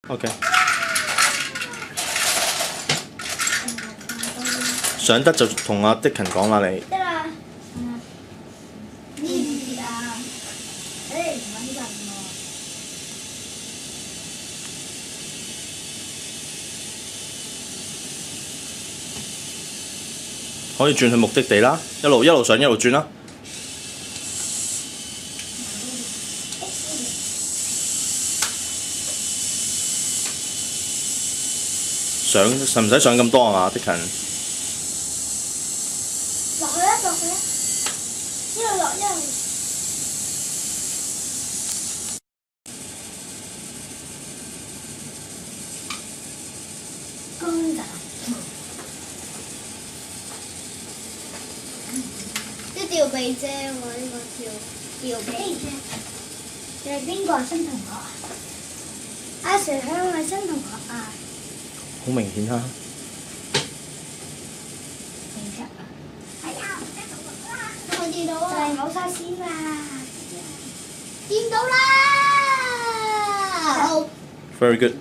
OK。上得就同阿的勤講啦，你。得啦。呢啲啊，誒唔穩陣喎。可以轉去目的地啦，一路上一路轉啦。使唔使上咁多啊嘛？的勤。落去啦，落去啦，一路落一路。公仔。啲吊臂遮喎，呢個吊臂遮。你係邊個啊？新同學啊？阿 Sir 係咪新同學啊？好明顯啊！係啊，我見到啊！就係冇晒線啦，見到啦！好。Very good。